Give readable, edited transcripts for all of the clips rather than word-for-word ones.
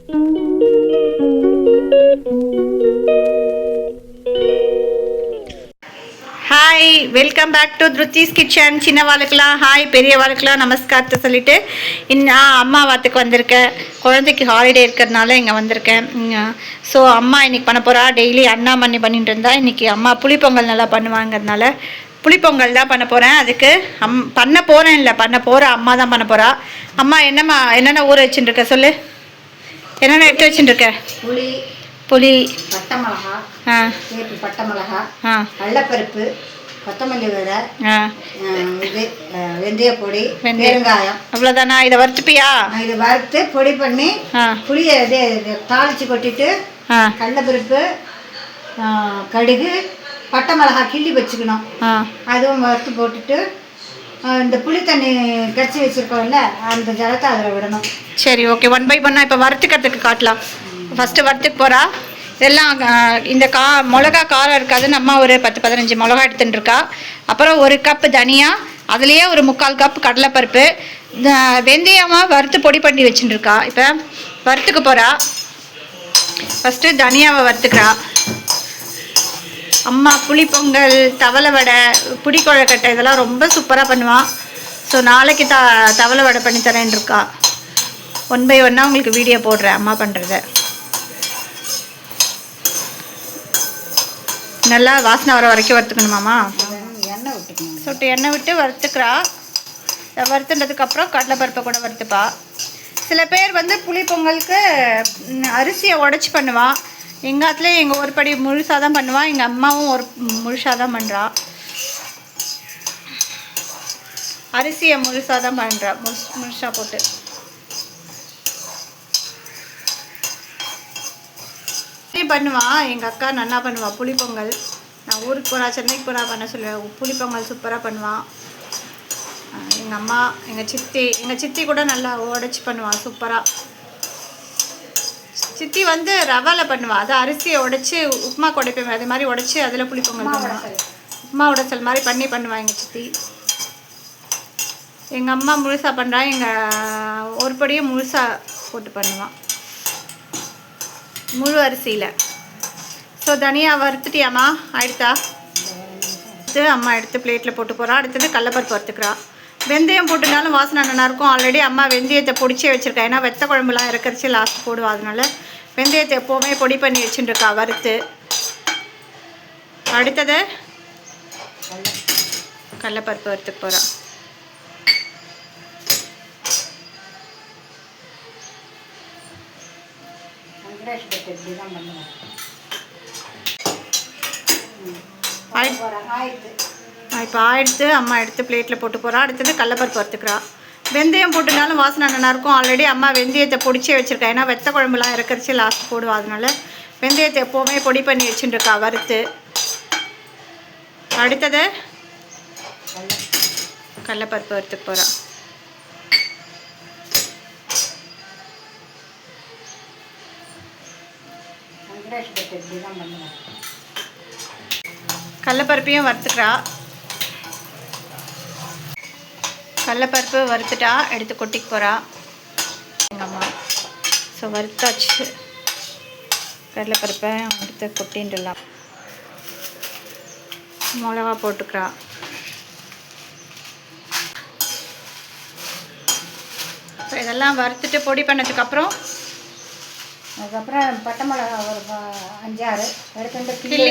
Hi, welcome back to Thruthi's kitchen. சின்ன வாழ்க்கலாம் hi, பெரிய வாழ்க்கலாம் நமஸ்காரத்தை சொல்லிவிட்டு அம்மா வாத்துக்கு வந்திருக்கேன். குழந்தைக்கு ஹாலிடே இருக்கிறதுனால இங்கே வந்திருக்கேன். ஸோ அம்மா இன்றைக்கி பண்ண போகிறா. டெய்லி அண்ணா பண்ணிட்டு இருந்தா இன்றைக்கி அம்மா புளிப்பொங்கல் நல்லா பண்ணுவாங்கிறதுனால புளிப்பொங்கல் தான் பண்ண போகிறேன். அதுக்கு பண்ண போகிற அம்மா தான் பண்ண போகிறா. அம்மா என்னென்ன ஊற வச்சுட்டுருக்க சொல்லு. என்னென்ன எடுத்து வச்சுட்டுருக்க? புளி, பட்டை மிளகா, பட்டை மிளகா, கடலைப்பருப்பு, கொத்தமல்லி விதை, இது வெந்தய பொடி, பெருங்காயம். அவ்வளோதானா? இதை வறுத்துப்பியா? இதை வறுத்து பொடி பண்ணி புளியை தாளித்து கொட்டிட்டு கடலைப்பருப்பு, கடுகு, பட்டை மிளகா கிள்ளி வச்சுக்கணும். அதுவும் வறுத்து போட்டுட்டு இந்த புளி தண்ணி கரைச்சி வச்சுருக்கோம்ல அந்த ஜலத்தை அதில் விடணும். சரி, ஓகே. 1 by 1 இப்போ வறுத்துக்கிறதுக்கு காட்டலாம். ஃபஸ்ட்டு வறுத்துக்கு போகிறா. இதெல்லாம் இந்த மிளகா காரம் இருக்காதுன்னு அம்மா ஒரு 10-15 மிளகா எடுத்துட்டுருக்கா. அப்புறம் 1 கப் தனியா, அதுலேயே ஒரு 3/4 கப் கடலைப்பருப்பு, வெந்தயமாக வறுத்து பொடி பண்ணி வச்சுட்டுருக்கா. இப்போ வறுத்துக்க போகிறா. ஃபஸ்ட்டு தனியாவை வறுத்துக்கிறா. அம்மா புளிப்பொங்கல், தவளை வடை, புடி கொழக்கட்டை இதெல்லாம் ரொம்ப சூப்பராக பண்ணுவான். ஸோ நாளைக்கு தவளை வடை பண்ணி தரேன் இருக்கா. 1 by 1 உங்களுக்கு வீடியோ போடுறேன் அம்மா பண்ணுறத. நல்லா வாசனை வர வரைக்கும் வறுத்துக்கணுமாம்மா? எண்ணெய் விட்டுக்கணும். சொட்டு எண்ணெய் விட்டு வறுத்துக்கிறா. வறுத்துன்றதுக்கப்புறம் கடலைப்பருப்பை கூட வறுத்துப்பா. சில பேர் புளிப்பொங்கலுக்கு அரிசியை உடச்சி பண்ணுவான். எங்கள் ஆத்துல எங்கள் ஒரு படி முழுசாக தான் பண்ணுவான். எங்கள் அம்மாவும் ஒரு முழுசாக தான் பண்ணுறா. அரிசியை முழுசாக தான் பண்ணுறா, முழுசாக போட்டு. பண்ணுவான் எங்கள் அக்கா, நல்லா பண்ணுவாள் புளிப்பொங்கல். நான் ஊருக்கு போகிறா, சென்னைக்கு போகிறா பண்ண சொல்லுவேன். புளிப்பொங்கல் சூப்பராக பண்ணுவான். எங்கள் அம்மா, எங்கள் சித்தி கூட நல்லா உடச்சி பண்ணுவாள் சூப்பராக. சித்தி ரவாவில் பண்ணுவாள். அது அரிசியை உடச்சி உப்புமா உடைப்பேன், அது மாதிரி உடச்சி அதில் புளிப்பொங்கல் பண்ணுவாள். உப்புமா உடைச்சல் மாதிரி பண்ணுவாள் எங்கள் சித்தி. எங்கள் அம்மா முழுசாக பண்ணுறா. எங்கள் ஒரு படியே முழுசாக போட்டு பண்ணுவான், முழு அரிசியில். ஸோ தனியாக வறுத்துட்டியாம்மா? ஆயிடுத்தா? அம்மா எடுத்து பிளேட்டில் போட்டு போகிறா. அடுத்தது கடலைப்பருப்பு வறுத்துக்கிறா. வெந்தயம் போட்டுனாலும் வாசனை நல்லாயிருக்கும். ஆல்ரெடி அம்மா வெந்தயத்தை பொடிச்சே வச்சுருக்கா. ஏன்னா வெத்த குழம்புலாம் இறக்கரிச்சு லாஸ்ட் போடுவா. அதனால வெந்தயத்தை எப்போவுமே பொடி பண்ணி வச்சுட்டுருக்கா வறுத்து. அடுத்தது கடலைப்பருப்பு வறுத்துக்கு போகிறா. இப்போ ஆயிடுத்து. அம்மா எடுத்து பிளேட்டில் போட்டு போகிறா. அடுத்தது கடலைப்பருப்பு வறுத்துக்கிறா. வெந்தயம் போட்டுனாலும் வாசனை நல்லாயிருக்கும். ஆல்ரெடி அம்மா வெந்தயத்தை பொடிச்சே வச்சுருக்கா. ஏன்னா வெத்த குழம்புலாம் இறக்கரிச்சு லாஸ்ட் போடுவா. அதனால வெந்தயத்தை எப்போவுமே பொடி பண்ணி வச்சுட்டுருக்கா வறுத்து. அடுத்தது கடலைப்பருப்பு வறுத்துக்கு போகிறா. கடலைப்பருப்பையும் வறுத்துக்கிறா. கடலைப்பருப்பு வறுத்துட்டா எடுத்து கொட்டிக்கு போகிறா எங்கள் அம்மா. ஸோ வறுத்தாச்சு. கடலைப்பருப்பை எடுத்து கொட்டின்டலாம். மிளகா போட்டுக்கிறா. ஸோ இதெல்லாம் வறுத்துட்டு பொடி பண்ணதுக்கப்புறம் அதுக்கப்புறம் பட்டை மிளகா ஒரு 5-6 எடுத்து கிள்ளி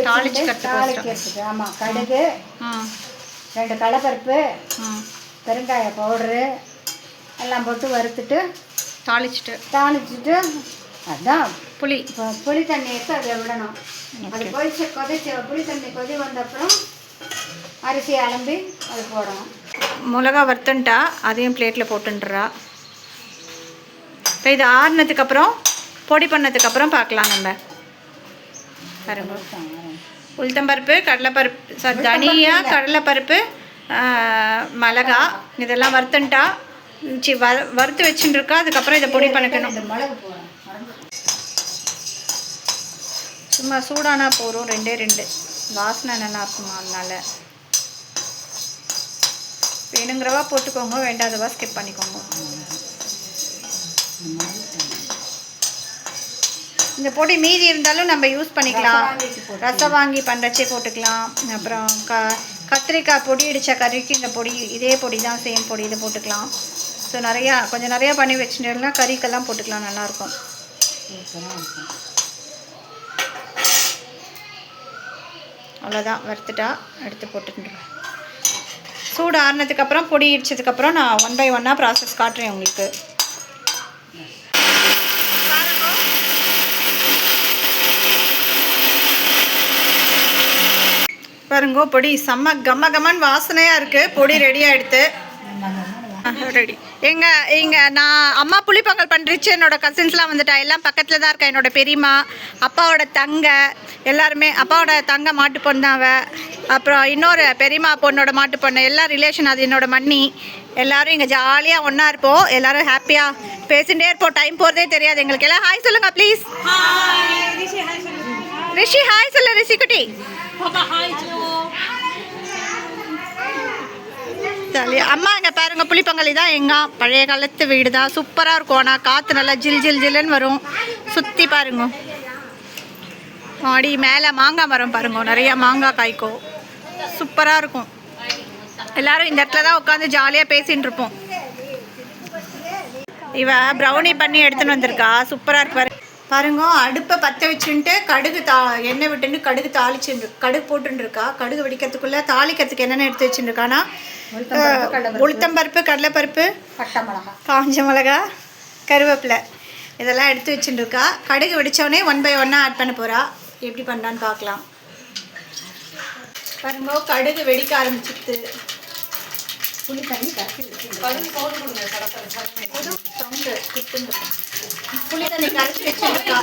தாளிக்கிறதுக்கு. ஆமாம், கடுகு, 2 கடலைப்பருப்பு, பெருங்காய பவுடரு எல்லாம் போட்டு வறுத்துட்டு தாளிச்சிட்டு அதுதான் புளி தண்ணி எடுத்து அதில் விடணும். அது கொதிச்சு புளி தண்ணி கொதி வந்தப்புறம் அரிசி அலம்பி அது போடணும். மிளகா வறுத்துன்ட்டா அதையும் பிளேட்டில் போட்டுன்றா. இப்போ இது ஆறுனதுக்கப்புறம் பொடி பண்ணதுக்கப்புறம் பார்க்கலாம். நம்ம உளுத்தம்பருப்பு, கடலைப்பருப்பு, தனியா, கடலைப்பருப்பு, மிளகா இதெல்லாம் வறுத்துன்ட்டா. வறுத்து வச்சுட்டுருக்கா. அதுக்கப்புறம் இதை பொடி பண்ணிக்கணும். சும்மா சூடானா போகிறோம். 2 வாசனை நல்லா இருக்குமா. அதனால வேணுங்கிறவா போட்டுக்கோங்க, வேண்டாதவா ஸ்கிப் பண்ணிக்கோங்க. இந்த பொடி மீதி இருந்தாலும் நம்ம யூஸ் பண்ணிக்கலாம். ரசம் வாங்கி பண்ணுறச்சே போட்டுக்கலாம். அப்புறம் கத்திரிக்காய் பொடி அடித்த கறிக்கு இந்த பொடி இதே பொடி தான், சேம் பொடி இதை போட்டுக்கலாம். ஸோ கொஞ்சம் நிறையா பண்ணி வச்சுட்டோம்னா கறிக்கெல்லாம் போட்டுக்கலாம், நல்லாயிருக்கும். அவ்வளோதான், வறுத்துட்டா எடுத்து போட்டுக்கிட்டுருக்கேன். சூடு ஆறுனதுக்கப்புறம் பொடி இடிச்சதுக்கப்புறம் நான் 1 by 1 ப்ராசஸ் காட்டுறேன் உங்களுக்கு. பாருங்க பொடி செம்ம கம்மன்னு வாசனையாக இருக்குது. பொடி ரெடியாக எடுத்து ரெடி. நான் அம்மா புளிப்பொங்கல் பண்ணுறச்சு. என்னோடய கசின்ஸ்லாம் வந்துட்டா, எல்லாம் பக்கத்தில் தான் இருக்கா. என்னோடய பெரியம்மா, அப்பாவோட தங்க எல்லாருமே, அப்பாவோட தங்க மாட்டு பொண்ணு தான் அவ. அப்புறம் இன்னொரு பெரியம்மா பொண்ணோட மாட்டு பொண்ணு, எல்லாம் ரிலேஷன். அது என்னோட மண்ணி. எல்லோரும் இங்கே ஜாலியாக ஒன்றா இருப்போம். எல்லோரும் ஹாப்பியாக பேசிகிட்டே இருப்போம். டைம் போகிறதே தெரியாது எங்களுக்கு. எல்லாம் ஹாய் சொல்லுங்கள் ப்ளீஸ். ரிஷி ஹாய் சொல்லு. ரிஷி குட்டி ஜாலியா. அம்மா இங்கே பாருங்க, புளிப்பொங்கல் தான் எங்க பழைய காலத்து வீடு தான். சூப்பராக இருக்கும். ஆனால் காற்று நல்லா ஜில்லுன்னு வரும். சுற்றி பாருங்க, மாடி மேலே மாங்காய் மரம் பாருங்க, நிறையா மாங்காய் காய்க்கும். சூப்பராக இருக்கும். எல்லாரும் இந்த இடத்துல தான் உட்காந்து ஜாலியாக பேசின்னு இருப்போம். இவ ப்ரௌனி பண்ணி எடுத்துன்னு வந்திருக்கா. சூப்பராக இருப்பாரு பாருங்க. அடுப்பை பற்ற வச்சுட்டு கடுகு எண்ணெய் விட்டுட்டு கடுகு கடுகு போட்டுருக்கா. கடுகு வெடிக்கிறதுக்குள்ளே தாளிக்கிறதுக்கு என்னென்ன எடுத்து வச்சுருக்கானா, உளுத்தம்பருப்பு, கடலைப்பருப்பு, பட்டை மிளகா, காஞ்ச மிளகா, கருவேப்பிலை இதெல்லாம் எடுத்து வச்சுருக்கா. கடுகு வெடித்தோடனே 1 by 1 ஆட் பண்ண போகிறா. எப்படி பண்ணான்னு பார்க்கலாம். பாருங்க, கடுகு வெடிக்க ஆரம்பிச்சிட்டு புளி தண்ணி கரைச்சி புளி தண்ணி கரைச்சி வச்சுருக்கா.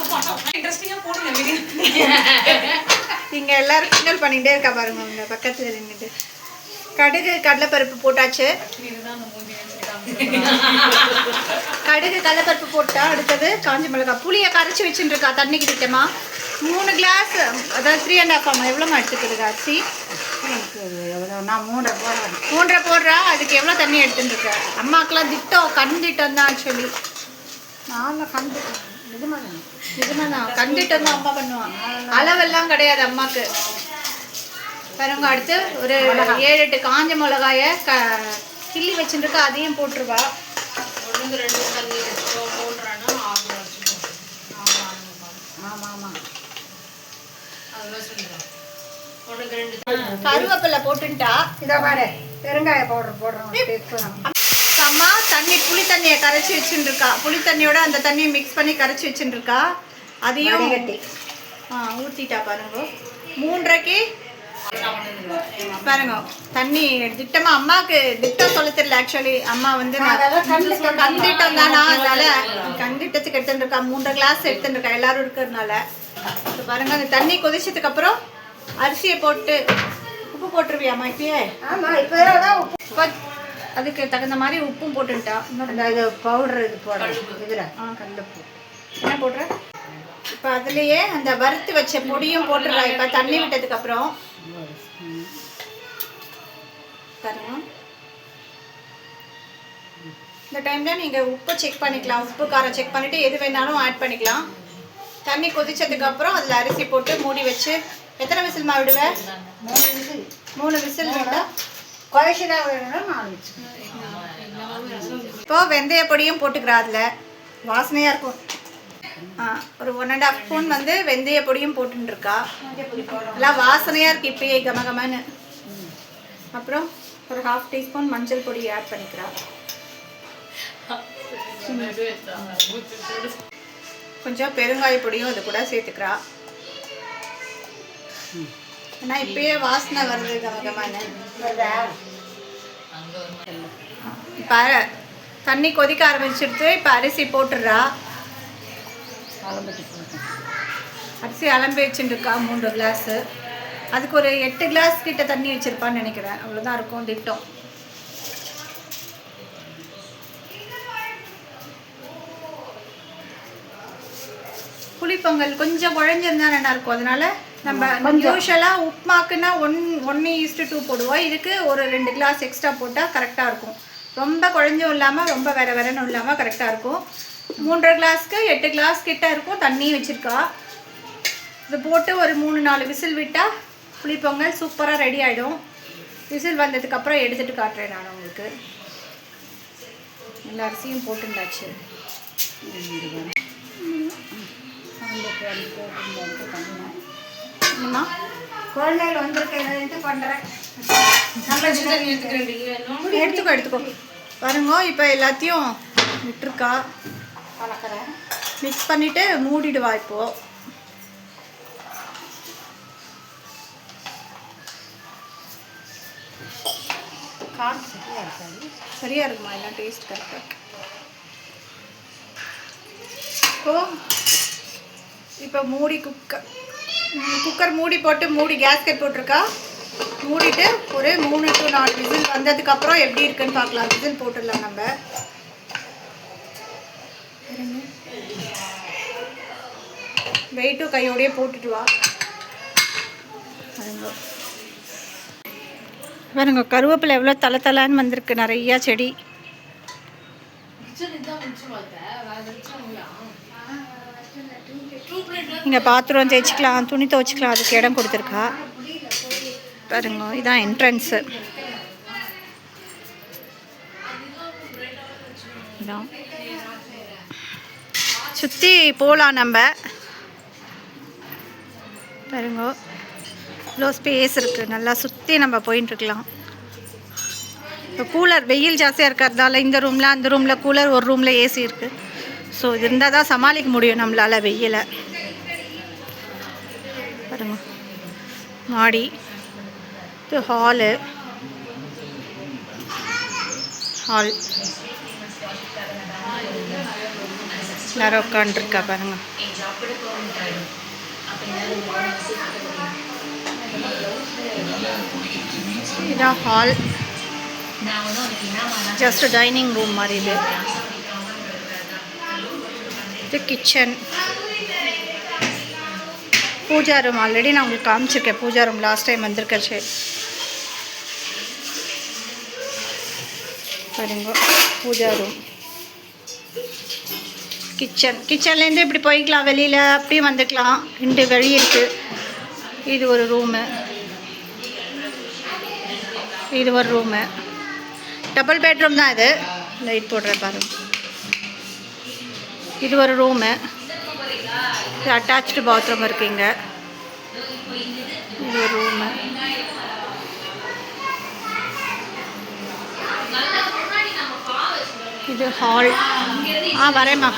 இங்கே எல்லாரும் கிண்டல் பண்ணிகிட்டே இருக்கா பாருங்க. உங்க பக்கத்தில் நின்றுட்டு கடுகு கடலைப்பருப்பு போட்டாச்சு. கடுகு கடலைப்பருப்பு போட்டா அடுத்தது காஞ்ச மிளகாய், புளியை கரைச்சி வச்சுருக்கா. தண்ணி கிட்டமா 3 கிளாஸ், அதாவது 3.5 அம்மா எவ்வளோமா எடுத்துக்கிறது அரிசி? நான் 3.5 போடுறா. அதுக்கு எவ்வளோ தண்ணி எடுத்துட்டுருக்க? அம்மாக்கெல்லாம் திட்டம், கண் திட்டம் தான் ஆக்சுவலி. நாங்கள் இதுமாதான் கண் திட்டம் தான் அம்மா பண்ணுவாங்க. அளவெல்லாம் கிடையாது அம்மாவுக்கு. பாருங்க, அடுத்து ஒரு 7-8 காஞ்ச மிளகாய கிள்ளி வச்சுருக்கா. அதையும் போட்டுருவா. கருவேப்பிலை போட்டுட்டா. இதை பாரு, பெருங்காய பவுடர் போடுறோம். அம்மா புளி தண்ணியை கரைச்சி வச்சுருக்கா. புளி தண்ணியோட அந்த தண்ணியை மிக்ஸ் பண்ணி கரைச்சி வச்சுருக்கா. அதையும் கட்டி ஊற்றிட்டா. பாருங்க, 3:30க்கு பாருங்க தண்ணி திட்டமா. அம்மாவுக்கு திட்டம் சொல்ல தெரியல ஆக்சுவலி. அம்மா வந்து கண் திட்டம் தானா, அதனால கண் திட்டத்துக்கு எடுத்துருக்கா. 3.5 கிளாஸ் எடுத்துருக்கா எல்லாரும் இருக்கிறதுனால. பாருங்க, அந்த தண்ணி கொதிச்சதுக்கு அப்புறம் அரிசியை போட்டு உப்பு போட்டுருவியா அம்மா? இப்பயே அதுக்கு தகுந்த மாதிரி உப்பும் போட்டுட்டா. இது பவுடர் இது போடுறேன். இதில் கல்லுப்பு என்ன போடுற? இப்போ அதுலேயே அந்த வறுத்து வச்ச பொடியும் போட்டுடுறா. இப்போ தண்ணி விட்டதுக்கு அப்புறம் பாருங்க, இந்த டைமில் நீங்கள் உப்பு செக் பண்ணிக்கலாம். உப்பு காரம் செக் பண்ணிவிட்டு எது வேணாலும் ஆட் பண்ணிக்கலாம். தண்ணி கொதிச்சதுக்கப்புறம் அதில் அரிசி போட்டு மூடி வச்சு எத்தனை விசில்மா விடுவேன்? 3 விசில் விட்டால் குழச்சிதான் வேணும். 4 விசில். இப்போ வெந்தய பொடியும் போட்டுக்கிறா. அதில் வாசனையாக இருக்கும். ஒரு 1.5 ஸ்பூன் வந்து வெந்தய பொடியும் போட்டுருக்கா. எல்லாம் வாசனையாக இருக்குது இப்பயே கமகமன்னு. அப்புறம் ஒரு 1/2 டீஸ்பூன் மஞ்சள் பொடி ஆட் பண்ணிக்கிறா. கொஞ்சம் பெருங்காய பொடியும் அது கூட சேர்த்துக்கிறா. ஏன்னா இப்பயே வாசனை வருது கமகமன்னு. இப்போ தண்ணி கொதிக்க ஆரம்பிச்சிடுத்து. இப்போ அரிசி போட்டுடுறா. அரிசி அலம்பி வச்சுருக்கா 3 கிளாஸு. அதுக்கு ஒரு 8 கிளாஸ் கிட்ட தண்ணி வச்சுருப்பான்னு நினைக்கிறேன். அவ்வளோதான் இருக்கும் திட்டம். புளிப்பொங்கல் கொஞ்சம் குழஞ்சிருந்தா நல்லா இருக்கும். அதனால நம்ம யூஸ்வலாக உப்புமாக்குன்னா 1:2 போடுவோம். இதுக்கு ஒரு 2 கிளாஸ் எக்ஸ்ட்ரா போட்டால் கரெக்டாக இருக்கும். ரொம்ப குழஞ்சும் இல்லாமல் ரொம்ப வேறன்னு இல்லாமல் கரெக்டாக இருக்கும். 3.5 கிளாஸ்க்கு 8 கிளாஸ் கிட்ட இருக்கும் தண்ணி வச்சுருக்கா. இது போட்டு ஒரு 3-4 விசில் விட்டால் புளிப்பொங்கல் சூப்பராக ரெடி ஆகிடும். விசில் வந்ததுக்கப்புறம் எடுத்துகிட்டு காட்டுறேன் நான் உங்களுக்கு. எல்லா அரிசியும் போட்டுண்டாச்சு. என்னம்மா குழந்தைகள் வந்திருக்க பண்ணுறேன். எடுத்துக்கோ பாருங்க. இப்போ எல்லாத்தையும் விட்டுருக்கா, வளர்க்குறேன். மிக்ஸ் பண்ணிவிட்டு மூடிடுவா. இப்போது காரம் சரியாக இருக்காது. சரியாக இருக்குமா? எல்லாம் டேஸ்ட் கரெக்டாக இருக்கு. இப்போ மூடி குக்கர் மூடி போட்டு கேஸ்கெட் போட்டிருக்கா. மூடிட்டு ஒரு 3 to 4 விசில் வந்ததுக்கப்புறம் எப்படி இருக்குன்னு பார்க்கலாம். விசில் போட்டுடலாம் நம்ம. வெயிட்டும் கையோடையே போட்டுட்டு வா. பாருங்க கருவேப்பிலை எவ்வளோ தலை வந்திருக்கு, நிறையா செடி. இங்கே பாத்திரம் தேய்ச்சிக்கலாம், துணி துவைச்சிக்கலாம், அதுக்கு இடம் கொடுத்துருக்கா. பாருங்க இதான் என்ட்ரன்ஸு. இதான் சுற்றி போகலாம் நம்ம. பாருங்க இவ்வளோ ஸ்பேஸ் இருக்குது, நல்லா சுற்றி நம்ம போயின்ட்டுருக்கலாம். இப்போ கூலர் வெயில் ஜாஸ்தியாக இருக்கிறதால இந்த ரூமில் அந்த ரூமில் கூலர், ஒரு ரூமில் ஏசி இருக்குது. ஸோ இது இருந்தால் தான் சமாளிக்க முடியும் நம்மளால் வெயிலை. பாருங்க மாடி, இது ஹால் எல்லாரும் உட்காந்துருக்கா பாருங்க. இதான் ஹால், ஜஸ்ட் டைனிங் ரூம் மாதிரி. இது கிச்சன். பூஜா ரூம் ஆல்ரெடி நான் உங்களுக்கு காமிச்சிருக்கேன். பூஜா ரூம் லாஸ்ட் டைம் வந்திருக்கச்சு. பாருங்க பூஜா ரூம். கிச்சன்லேருந்து இப்படி போய்க்கலாம், வெளியில் அப்படியும் வந்துக்கலாம். 2 வழி இருக்குது. இது ஒரு ரூமு, இது ஒரு ரூமு. டபுள் பெட்ரூம் தான் இது. லைட் போடுறேன் பாருங்க. இது ஒரு ரூமு, இது அட்டாச்சு பாத்ரூம் இருக்குங்க. இது ஒரு ரூமு. இது ஹால். வரேம்மா.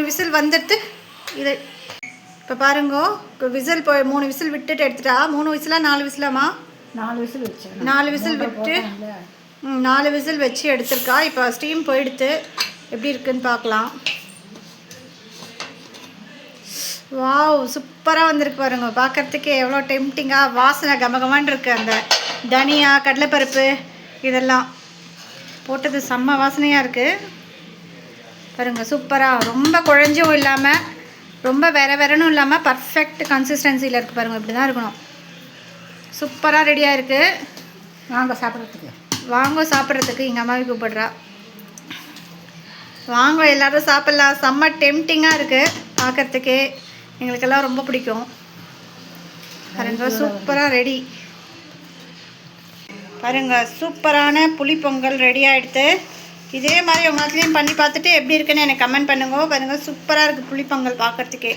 விசில் வந்துட்டு இது இப்போ பாருங்க. விசில் போய் 3 விசில் விட்டுட்டு எடுத்துட்டா. 3 விசிலா 4 விசிலாமா? 4 விசில் வச்சு 4 விசில் விட்டு 4 விசில் வச்சு எடுத்துருக்கா. இப்போ ஸ்டீம் போயிடுத்து. எப்படி இருக்குன்னு பார்க்கலாம். வாவ் சூப்பராக வந்திருக்கு பாருங்க. பார்க்குறதுக்கே எவ்வளோ டெம்டிங்காக, வாசனை கமகமான் இருக்குது. அந்த தனியா கடலைப்பருப்பு இதெல்லாம் போட்டது செம்ம வாசனையாக இருக்குது பாருங்கள். சூப்பராக, ரொம்ப குழஞ்சும் இல்லாமல் ரொம்ப வெறனும் இல்லாமல் பர்ஃபெக்ட் கன்சிஸ்டன்சியில் இருக்குது பாருங்கள். இப்படி தான் இருக்கணும். சூப்பராக ரெடியாக இருக்குது. வாங்க சாப்பிட்றதுக்கு எங்கள் அம்மாவை கூப்பிடுறா. வாங்க எல்லோரும் சாப்பிட்லாம். செம்ம டெம்டிங்காக இருக்குது பார்க்குறதுக்கே. எங்களுக்கெல்லாம் ரொம்ப பிடிக்கும் பாருங்க. சூப்பராக ரெடி பாருங்கள். சூப்பரான புளிப்பொங்கல் ரெடி ஆகிடுது. இதே மாதிரி உங்கள் நாட்டிலையும் பண்ணி பார்த்துட்டு எப்படி இருக்குன்னு எனக்கு கமெண்ட் பண்ணுங்க. பாருங்கள் சூப்பராக இருக்குது புளிப்பொங்கல் பார்க்குறதுக்கே.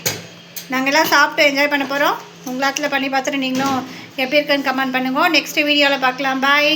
நாங்கள் எல்லாம் சாப்பிட்டு என்ஜாய் பண்ண போகிறோம். உங்கள் நாட்டில் பண்ணி பார்த்துட்டு நீங்களும் எப்படி இருக்குன்னு கமெண்ட் பண்ணுங்க. நெக்ஸ்ட் வீடியோவில் பார்க்கலாம். பாய்.